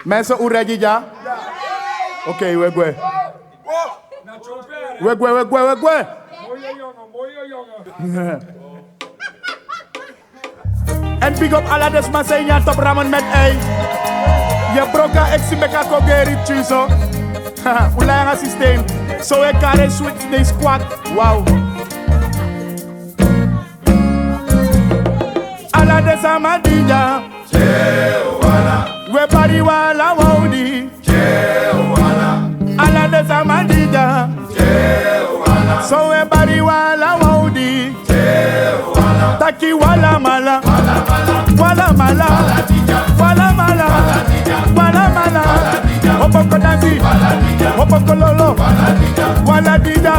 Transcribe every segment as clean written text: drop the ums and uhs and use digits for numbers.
Mensen, hoe ready ja? Oké, we gaan. We gaan. Mooie jongen. En big up alle desmas zijn ja top ramen met ei. Je broka exi meka kogeri chuso. Ulanga systeem. So we carry switch de squad. Wow. Alla desama dija. We bari wala wodi. Alla desama dija. So we bari wala wodi. Taki wala mala. Wala mala, wala mala, wala mala. Opoko dansi, opoko lolo. Wala dida,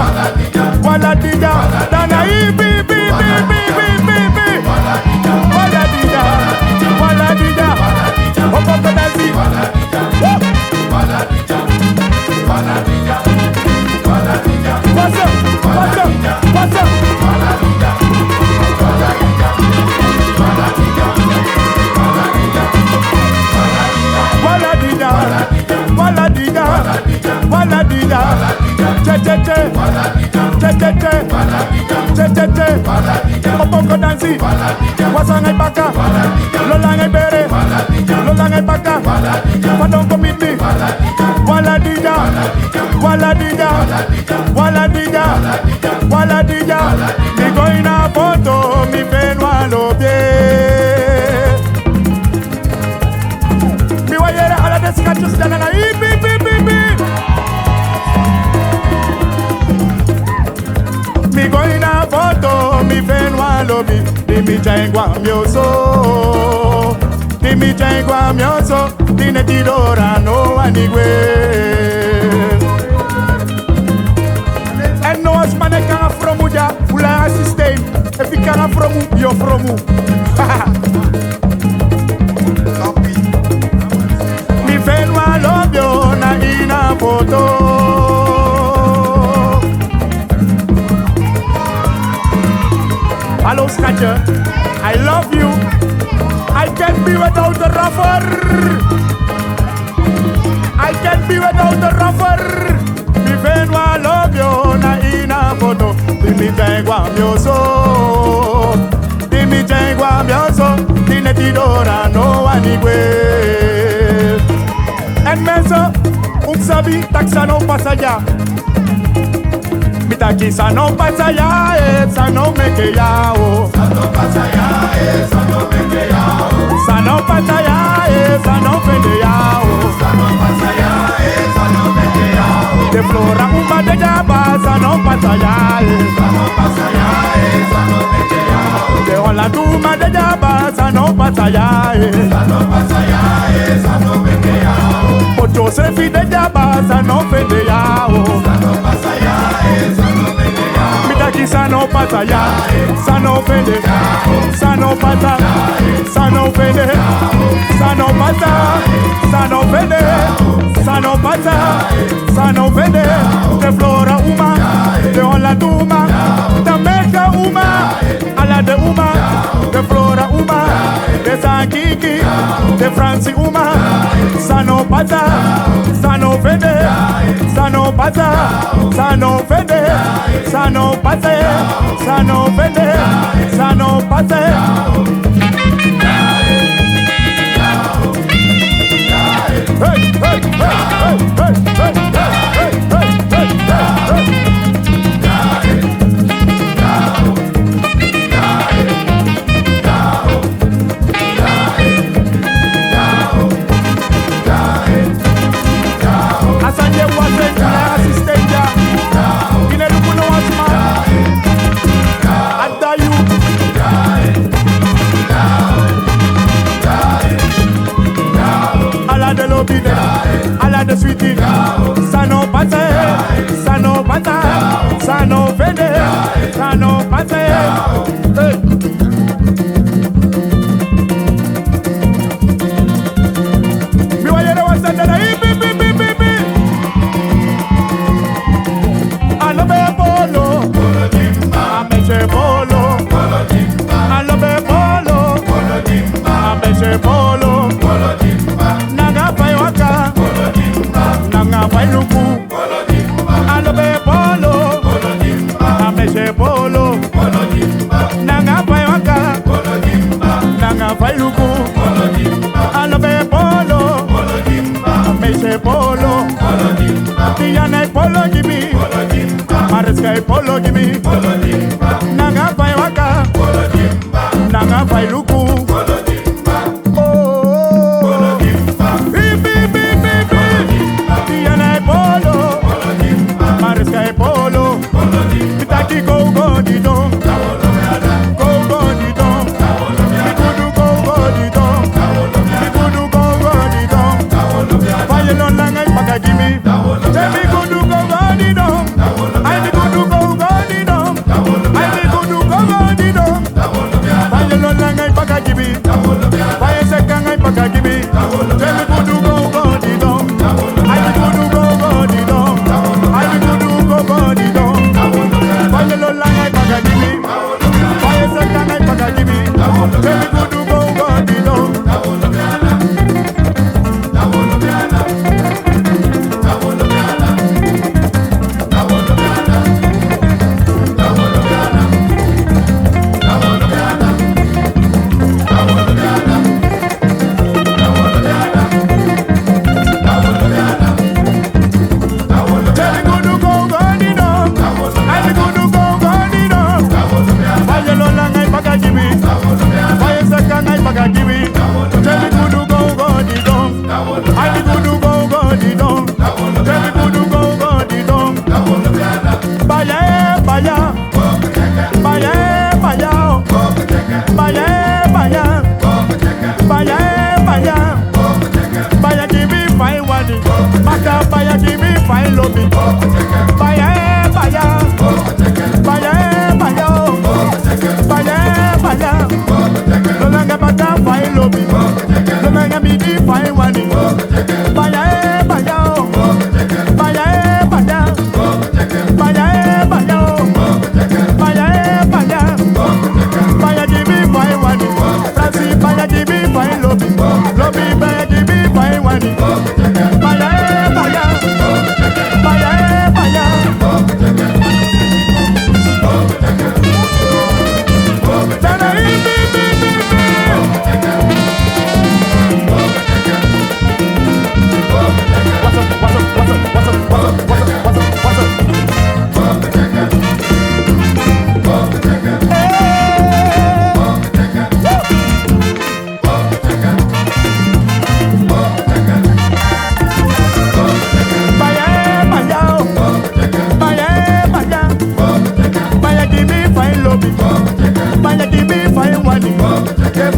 wala dida. Dana ibi bi bi bi bi bi bi. Wala dida, wala dida. Opoko dansi. Wala dida, wala dida, wala dida. What's up? What's up? What's up? Wala dida, wala dida. Wala dida, che che che, opoko dansi, wasangai baka, lolangai bere, lolangai baka, padong komiti, wala dida, wala dida, wala dida, wala dida, mi goina foto, mi penwa lobie. Mi wayere ala deskachus danana ibi. Mi goina foto, mi fenwa lobi, di mi jengwa mioso, di mi jengwa mioso, di ne tidora no anigwe. En no as mane kanga fromu ja, ula system, if you kanga fromu, yo fromu. Mi fenwa lobio na ina foto. Hello, Scratcher. I love you. I can't be without the rougher. I can't be without the rougher. Mi venwa love you na ina foto. Dimi jengwa mioso. Dimi jengwa mioso. Dine tidora no anigwe. En mensen, sabi taksa no pasaya. Mitaki sa no pasa ya, sa no meke ya o. Sa no pasa ya, sa no meke ya o. Sa no pasa ya, sa no fende ya o. Sa no pasa ya, sa no meke ya o. De flora umba de jaba, sa no pasa ya, sa no pasa ya, sa no meke ya o. De hola duma de jaba, sa no pasa ya, sa no pasa ya, sa no meke ya o. Ocho se fi de jaba, sa no fende ya o. Sa no pasa ya, sa no meke ya o. Mitaki sa no pasa ya, sa no fende, sa no pasa, sa no fende, sa no pasa, sa no fende, sa no pasa, sa no fende. De flora uma, de hola duma, de meka uma, ala de uma, de flora uma, de sankiki, de franci uma, sa no pasa, sa no fende, sa no pasa, sa no fende, sa no pasa, sa no fende, sa no pasa. Hey, hey, hey, hey, hey, hey, hey, hey, hey, hey. Asanje wase na asistenja, ine dukuno wasma, adayu, ala de lobide, ala de sweetie, sano pase, sano pata, sano fede, sano pase. Mi wayere wasanda na ibi bi bi bi bi. Alobe polo, polo dimba, ameche polo, polo dimba. Alobe polo, polo dimba, ameche polo, polo dimba. Naga payo Tiana polo gimme, Mariska polo gimme, Nanga pai waka, Nanga pai luku, Tiana polo, Mariska polo, Taki go go di don, go go di don, Ikudu go go di don, Ikudu go go di don, Faye non langa ipaka gimme. Temi kudu go go di dom, I be kudu go go di dom, I be kudu go go di dom. Faye lo langa ipaka gibi, faye sekanga ipaka gibi. Temi kudu go go di dom, I be kudu go go di dom, I be kudu go go di dom. Faye lo langa ipaka gibi, faye sekanga ipaka gibi. Temi kudu go go di dom.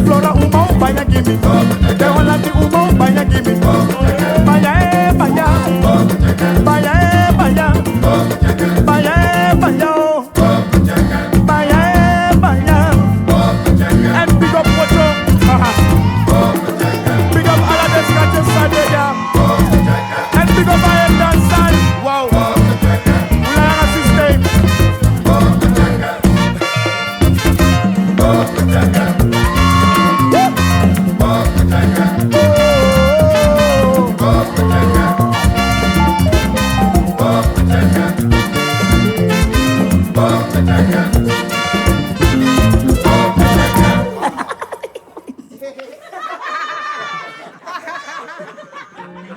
Flora uma banha gimme, they want like uma banha gimme.